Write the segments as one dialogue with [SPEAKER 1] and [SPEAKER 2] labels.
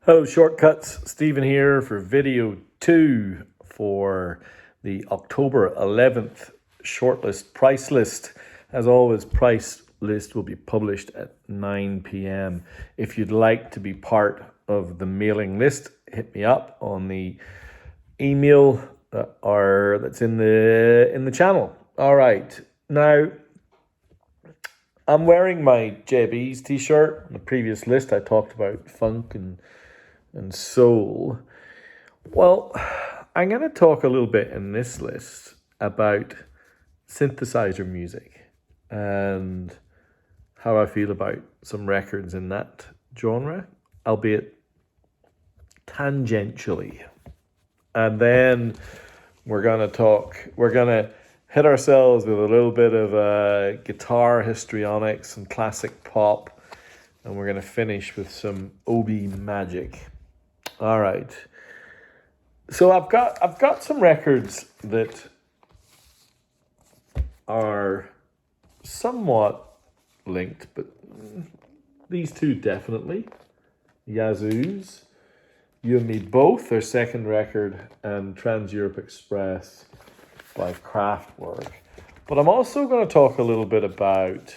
[SPEAKER 1] Hello, Shortcuts. Stephen here for video 2 for the October 11th shortlist price list. As always, price list will be published at 9 p.m. If you'd like to be part of the mailing list, hit me up on the email that's in the channel. All right. Now, I'm wearing my JB's t-shirt. On the previous list, I talked about funk and soul. Well, I'm going to talk a little bit in this list about synthesizer music and how I feel about some records in that genre, albeit tangentially. And then we're going to hit ourselves with a little bit of guitar histrionics and classic pop, and we're going to finish with some Obi magic. All right. So I've got some records that are somewhat linked, but these two definitely. Yazoo's You and Me Both, their second record, and Trans-Europe Express by Kraftwerk. But I'm also going to talk a little bit about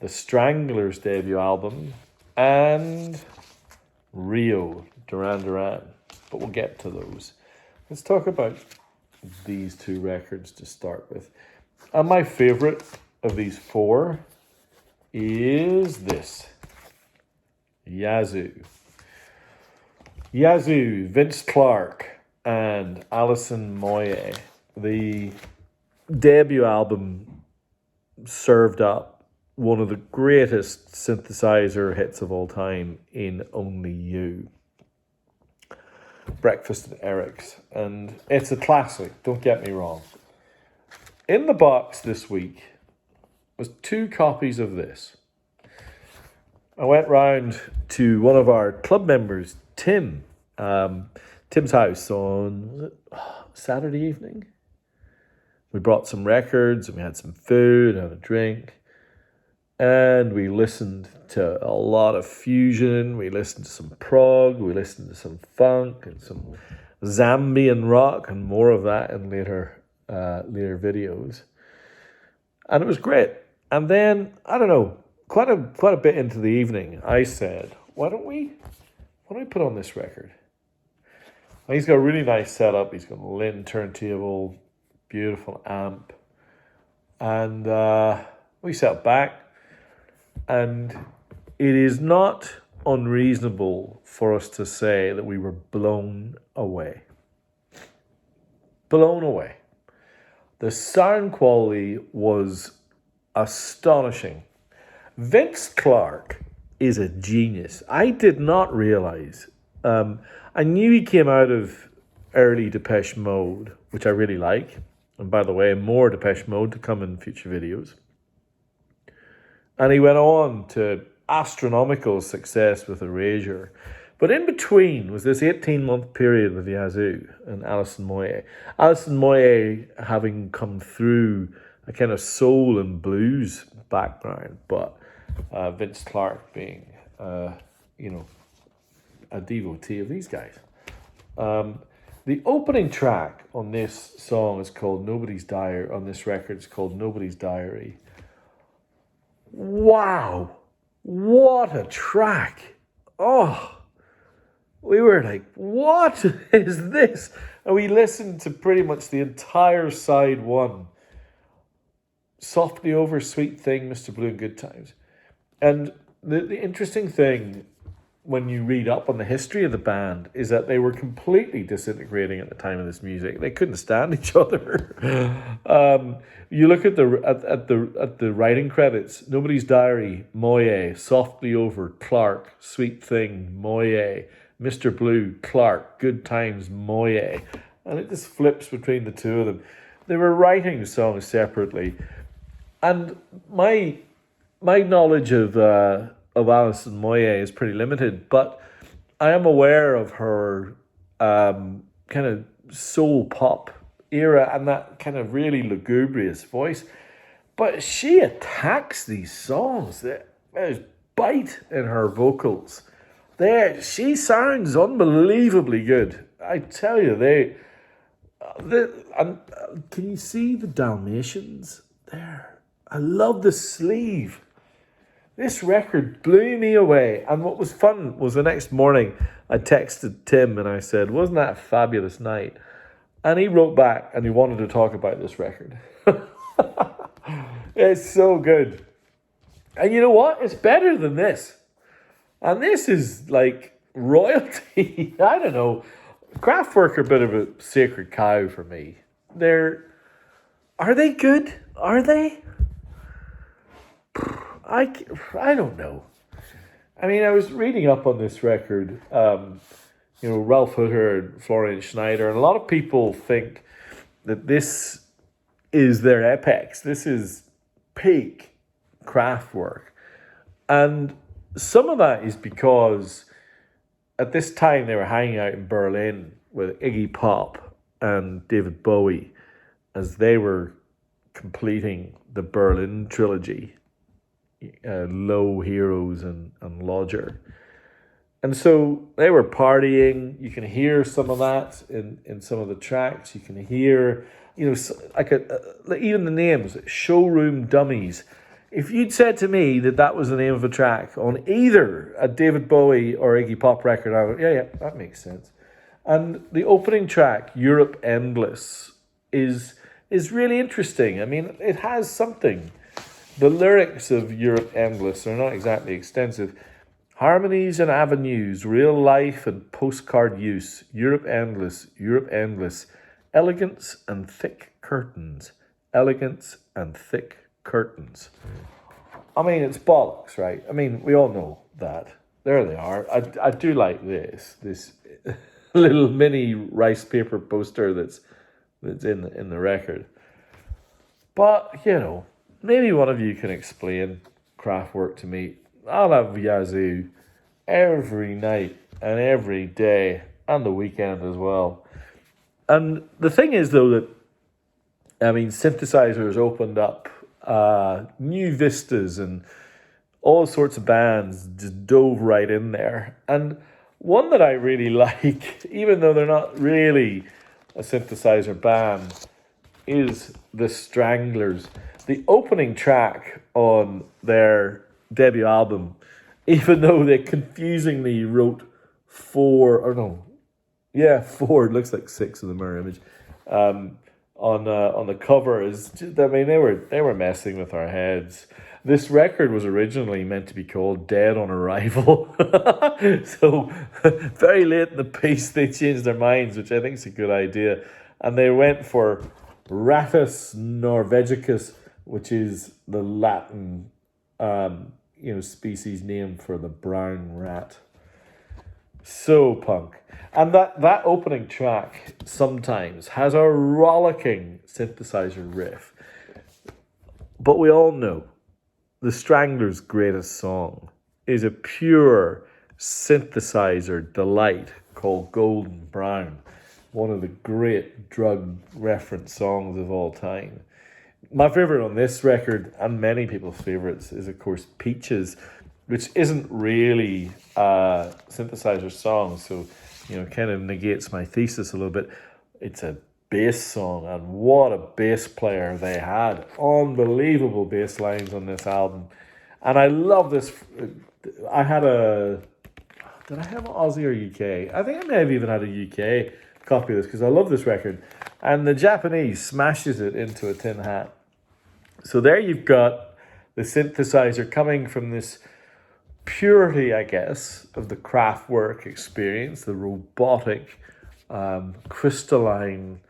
[SPEAKER 1] the Stranglers' debut album and Rio, Duran Duran, but we'll get to those. Let's talk about these two records to start with. And my favorite of these four is this, Yazoo. Yazoo, Vince Clarke and Alison Moyet. The debut album served up one of the greatest synthesizer hits of all time in Only You. Breakfast at Eric's. And it's a classic, don't get me wrong. In the box this week was 2 copies of this. I went round to one of our club members, Tim. Tim's house on Saturday evening. We brought some records and we had some food and a drink. And we listened to a lot of fusion. We listened to some prog. We listened to some funk and some Zambian rock, and more of that in later videos. And it was great. And then, I don't know, quite a bit into the evening, I said, why don't we put on this record? And he's got a really nice setup. He's got a Linn turntable, beautiful amp, and we sat back. And it is not unreasonable for us to say that we were blown away. Blown away. The sound quality was astonishing. Vince Clarke is a genius. I did not realize. I knew he came out of early Depeche Mode, which I really like. And by the way, more Depeche Mode to come in future videos. And he went on to astronomical success with Erasure. But in between was this 18-month period with Yazoo and Alison Moyet. Alison Moyet having come through a kind of soul and blues background, but Vince Clarke being, a devotee of these guys. The opening track on this song is called Nobody's Diary. On this record, it's called Nobody's Diary. Wow, what a track. Oh, we were like, what is this? And we listened to pretty much the entire side one. Softly Over, Sweet Thing, Mr. Blue and Good Times. And the interesting thing when you read up on the history of the band is that they were completely disintegrating at the time of this music. They couldn't stand each other. You look at the writing credits. Nobody's Diary, Moyet. Softly Over, Clarke. Sweet Thing, Moyet. Mr. Blue, Clarke. Good Times, Moyet. And it just flips between the two of them. They were writing songs separately, and my knowledge of Alison Moyet is pretty limited, but I am aware of her kind of soul pop era and that kind of really lugubrious voice. But she attacks these songs. There's bite in her vocals. she sounds unbelievably good. I tell you, can you see the Dalmatians there? I love the sleeve. This record blew me away. And what was fun was the next morning I texted Tim and I said, wasn't that a fabulous night? And he wrote back and he wanted to talk about this record. It's so good. And you know what? It's better than this. And this is like royalty. I don't know. Kraftwerk are a bit of a sacred cow for me. Are they good? Are they? I don't know. I mean, I was reading up on this record. Ralph Hutter and Florian Schneider, and a lot of people think that this is their apex. This is peak Kraftwerk. And some of that is because at this time they were hanging out in Berlin with Iggy Pop and David Bowie as they were completing the Berlin trilogy, Low, Heroes and Lodger. And so they were partying. You can hear some of that in some of the tracks. You can hear, even the names, Showroom Dummies. If you'd said to me that was the name of a track on either a David Bowie or Iggy Pop record, I would, yeah, that makes sense. And the opening track, Europe Endless, is really interesting. I mean, it has something. The lyrics of Europe Endless are not exactly extensive. Harmonies and avenues, real life and postcard use, Europe Endless, elegance and thick curtains, elegance and thick curtains. I mean, it's bollocks, right? I mean, we all know that. There they are. I do like this little mini rice paper poster that's in the record. But, maybe one of you can explain Kraftwerk to me. I'll have Yazoo every night and every day and the weekend as well. And the thing is, though, that, synthesizers opened up new vistas and all sorts of bands just dove right in there. And one that I really like, even though they're not really a synthesizer band, is the Stranglers. The opening track on their debut album, even though they confusingly wrote 4, it looks like 6 in the mirror image, on the cover, is just, they were messing with our heads. This record was originally meant to be called Dead on Arrival. So very late in the piece they changed their minds, which I think is a good idea. And they went for Rattus norvegicus, which is the Latin species name for the brown rat. So punk. And that opening track sometimes has a rollicking synthesizer riff. But we all know the Stranglers' greatest song is a pure synthesizer delight called Golden Brown, one of the great drug reference songs of all time. My favourite on this record, and many people's favourites, is of course Peaches, which isn't really a synthesizer song, so kind of negates my thesis a little bit. It's a bass song, and what a bass player they had. Unbelievable bass lines on this album. And I love this. Did I have an Aussie or UK? I think I may have even had a UK copy of this, because I love this record. And the Japanese smashes it into a tin hat. So there you've got the synthesizer coming from this purity, I guess, of the Kraftwerk experience, the robotic, crystalline,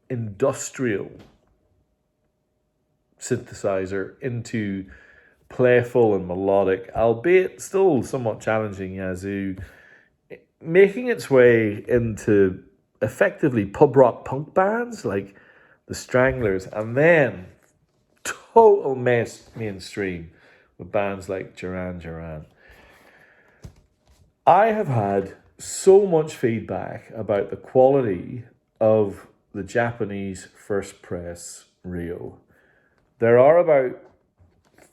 [SPEAKER 1] industrial synthesizer into playful and melodic, albeit still somewhat challenging Yazoo, making its way into effectively pub rock punk bands like the Stranglers, and then total mainstream with bands like Duran Duran. I have had so much feedback about the quality of the Japanese first press Rio. There are about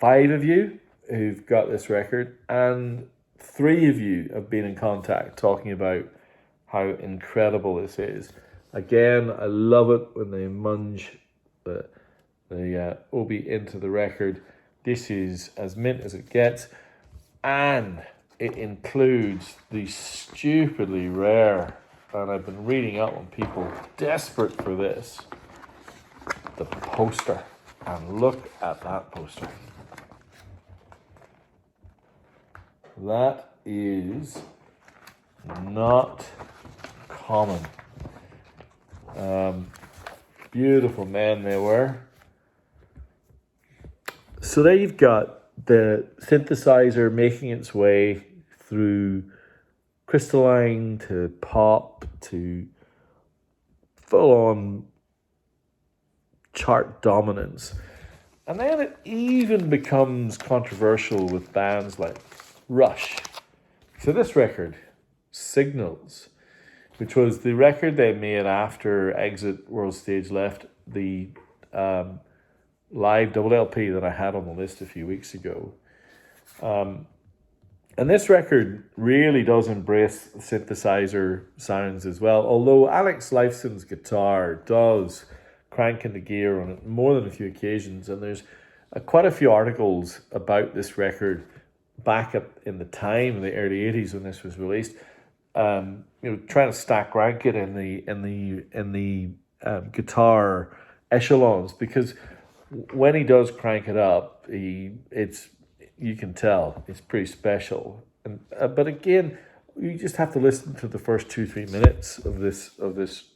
[SPEAKER 1] 5 of you who've got this record, and 3 of you have been in contact talking about how incredible this is. Again, I love it when they munge the obi into the record. This is as mint as it gets, and it includes the stupidly rare, and I've been reading up on people desperate for this, the poster. And look at that poster. That is not common. Beautiful men they were. So there you've got the synthesizer making its way through crystalline to pop to full-on chart dominance. And then it even becomes controversial with bands like Rush. So this record, Signals, which was the record they made after Exit World Stage left, the live double LP that I had on the list a few weeks ago. And this record really does embrace synthesizer sounds as well, although Alex Lifeson's guitar does crank into gear on it more than a few occasions, and there's quite a few articles about this record back up in the time, in the early 80s when this was released, trying to stack rank it in the guitar echelons, because when he does crank it up, you can tell it's pretty special. And but again, you just have to listen to the first 2-3 minutes of this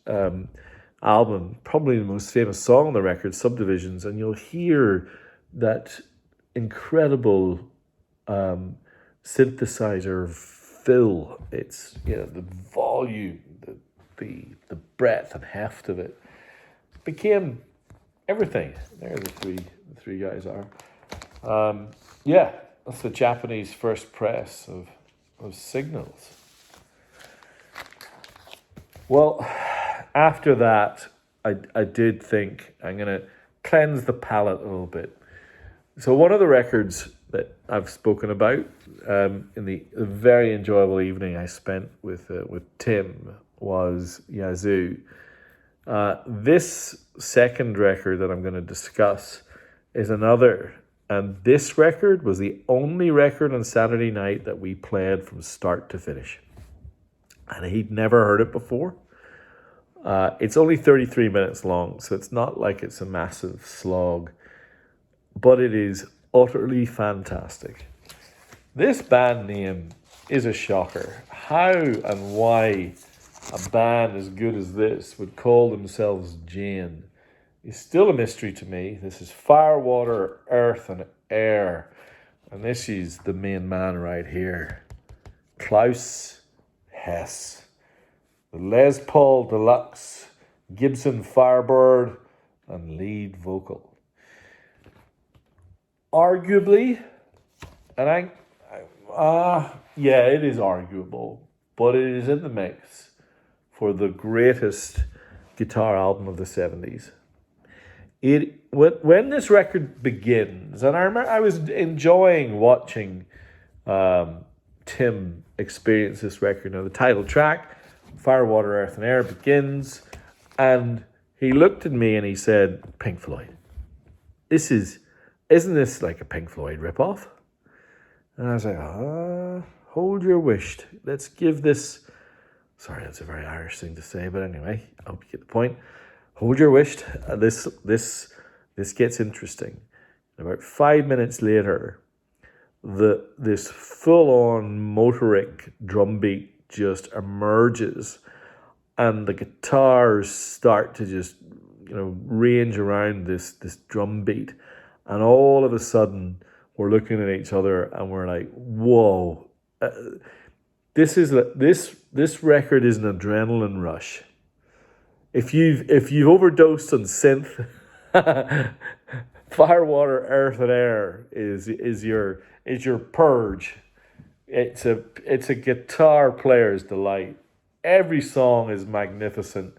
[SPEAKER 1] album, probably the most famous song on the record, Subdivisions, and you'll hear that incredible synthesizer fill. It's the volume, the breadth and heft of it became everything. There the three guys are. That's the Japanese first press of Signals. Well, after that, I did think I'm going to cleanse the palate a little bit. So one of the records that I've spoken about in the very enjoyable evening I spent with Tim was Yazoo. This second record that I'm going to discuss is another. And this record was the only record on Saturday night that we played from start to finish. And he'd never heard it before. It's only 33 minutes long, so it's not like it's a massive slog. But it is utterly fantastic. This band name is a shocker. How and why a band as good as this would call themselves Jane is still a mystery to me. This is Fire, Water, Earth and Air. And this is the main man right here. Klaus Hess. The Les Paul Deluxe, Gibson Firebird and lead vocal. Arguably, and it is arguable, but it is in the mix for the greatest guitar album of the 70s. When this record begins, and I remember I was enjoying watching Tim experience this record. Now the title track, Fire, Water, Earth and Air, begins, and he looked at me and he said, Pink Floyd. Isn't this like a Pink Floyd ripoff? And I was like, hold your wish. Let's give this, sorry, that's a very Irish thing to say, but anyway, I hope you get the point. Hold your wish. This gets interesting. About 5 minutes later, this full-on motoric drum beat just emerges, and the guitars start to just range around this drum beat, and all of a sudden we're looking at each other and we're like, whoa, this record is an adrenaline rush. If you've overdosed on synth, Fire, Water, Earth and Air is your purge. It's a guitar player's delight. Every song is magnificent.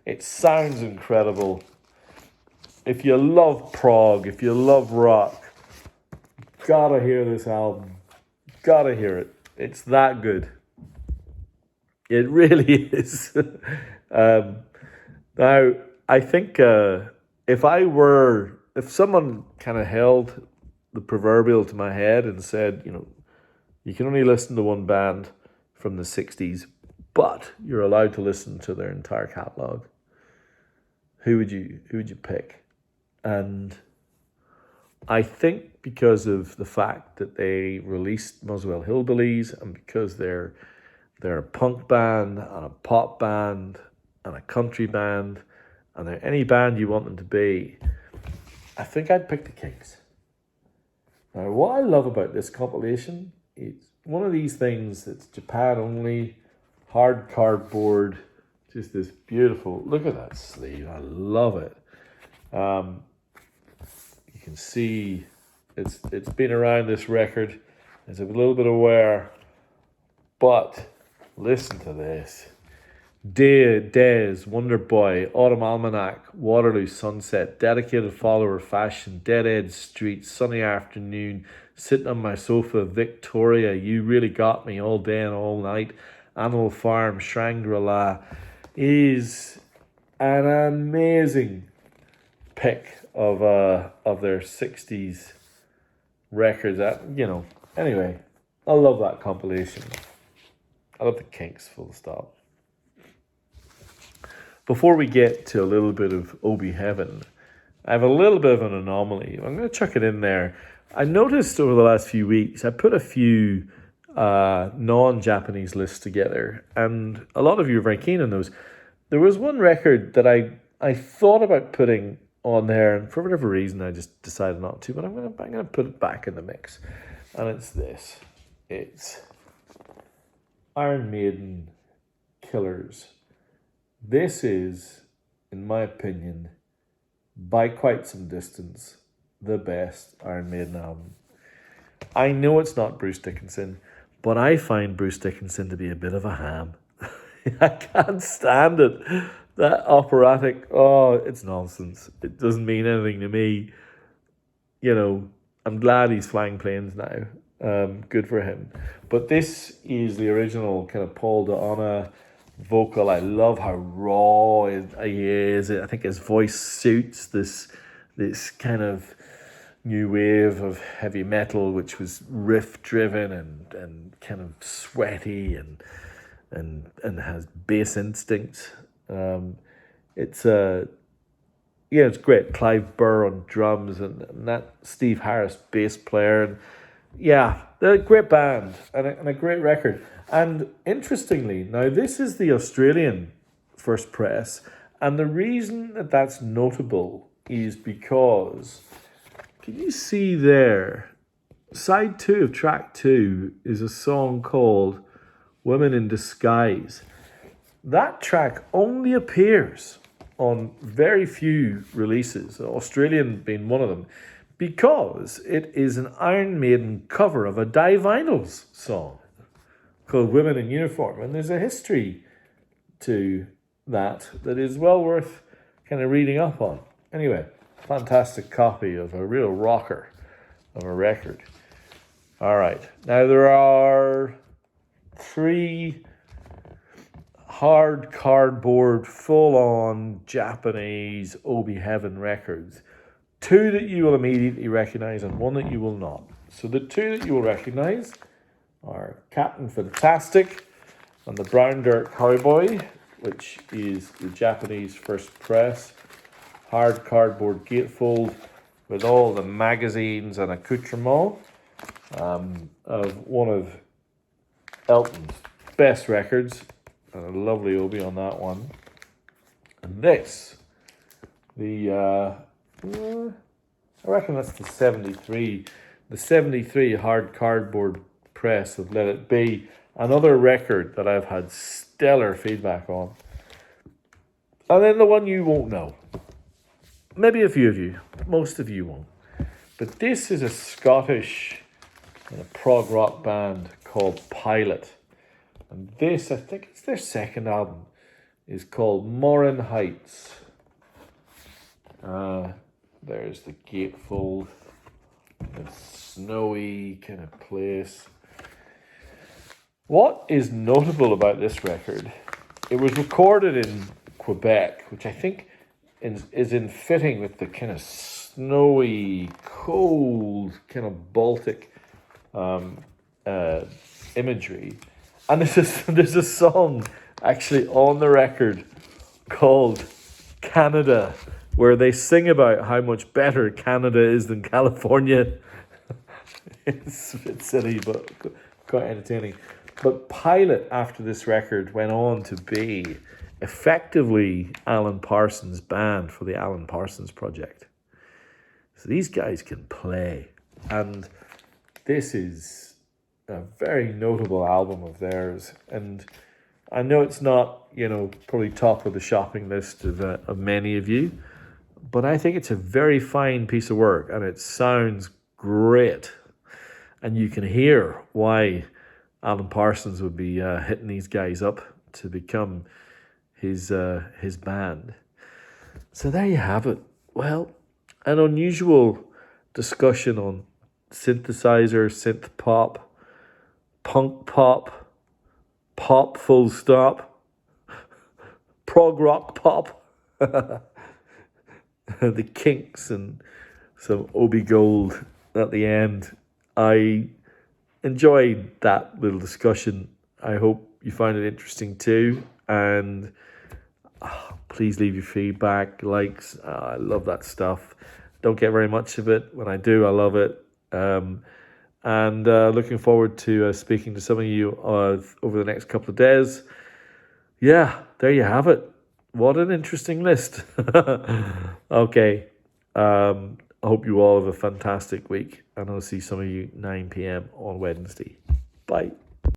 [SPEAKER 1] It sounds incredible. If you love prog, if you love rock, gotta hear this album. Gotta hear it. It's that good. It really is. Now, I think if someone kind of held the proverbial to my head and said, you can only listen to one band from the 60s, but you're allowed to listen to their entire catalogue, who would you pick? And I think because of the fact that they released Muswell Hillbillies, and because they're a punk band and a pop band and a country band, and they're any band you want them to be, I think I'd pick the Kinks. Now, what I love about this compilation, it's one of these things that's Japan only, hard cardboard, just this beautiful, look at that sleeve, I love it. You can see it's been around, this record. There's a little bit of wear, but listen to this. Days, Wonder Boy, Autumn Almanac, Waterloo Sunset, Dedicated Follower, Fashion, Dead End Street, Sunny Afternoon, Sitting on My Sofa, Victoria, You Really Got Me, All Day and All Night, Animal Farm, Shangri-La is an amazing pick of their 60s records. Anyway, I love that compilation. I love the Kinks, full stop. Before we get to a little bit of Obi Heaven, I have a little bit of an anomaly. I'm going to chuck it in there. I noticed over the last few weeks, I put a few non-Japanese lists together, and a lot of you are very keen on those. There was one record that I thought about putting on there, and for whatever reason, I just decided not to, but I'm going to put it back in the mix. And it's this. It's Iron Maiden Killers. This is, in my opinion, by quite some distance, the best Iron Maiden album. I know it's not Bruce Dickinson, but I find Bruce Dickinson to be a bit of a ham. I can't stand it. That operatic, it's nonsense. It doesn't mean anything to me. I'm glad he's flying planes now. Good for him. But this is the original kind of Paul D'Anna vocal. I love how raw he is. I think his voice suits this kind of new wave of heavy metal, which was riff driven and kind of sweaty and has bass instincts. It's great. Clive Burr on drums and that Steve Harris bass player, and they're a great band and a great record. And interestingly, now this is the Australian first press, and the reason that that's notable is because, can you see there, side 2 of track 2 is a song called Women in Disguise. That track only appears on very few releases, Australian being one of them, because it is an Iron Maiden cover of a Die Vinyls song called Women in Uniform. And there's a history to that is well worth kind of reading up on. Anyway, fantastic copy of a real rocker of a record. All right. Now there are 3 hard cardboard, full-on Japanese Obi Heaven records. 2 that you will immediately recognize and 1 that you will not. So the 2 that you will recognize are Captain Fantastic and the Brown Dirt Cowboy, which is the Japanese first press, hard cardboard gatefold with all the magazines and accoutrements of one of Elton's best records, and a lovely Obi on that one. And this, I reckon that's the 73 hard cardboard press of Let It Be, another record that I've had stellar feedback on. And then the one you won't know, maybe a few of you, most of you won't, but this is a Scottish prog rock band called Pilot, and this, I think it's their second album, is called Morin Heights. There's the gatefold. It's snowy kind of place. What is notable about this record? It was recorded in Quebec, which I think is in fitting with the kind of snowy, cold, kind of Baltic imagery. And there's a song actually on the record called Canada, where they sing about how much better Canada is than California. It's a bit silly, but quite entertaining. But Pilot, after this record, went on to be effectively Alan Parsons' band for the Alan Parsons Project. So these guys can play. And this is a very notable album of theirs. And I know it's not, probably top of the shopping list of many of you, but I think it's a very fine piece of work and it sounds great. And you can hear why Alan Parsons would be hitting these guys up to become his band. So there you have it. Well, an unusual discussion on synthesizer, synth pop, punk pop, pop full stop, prog rock pop, the Kinks and some Obi Gold at the end. I enjoyed that little discussion. I hope you find it interesting too. And please leave your feedback, likes. I love that stuff. Don't get very much of it. When I do, I love it. And looking forward to speaking to some of you over the next couple of days. Yeah, there you have it. What an interesting list. Okay. I hope you all have a fantastic week, and I'll see some of you 9 p.m. on Wednesday. Bye.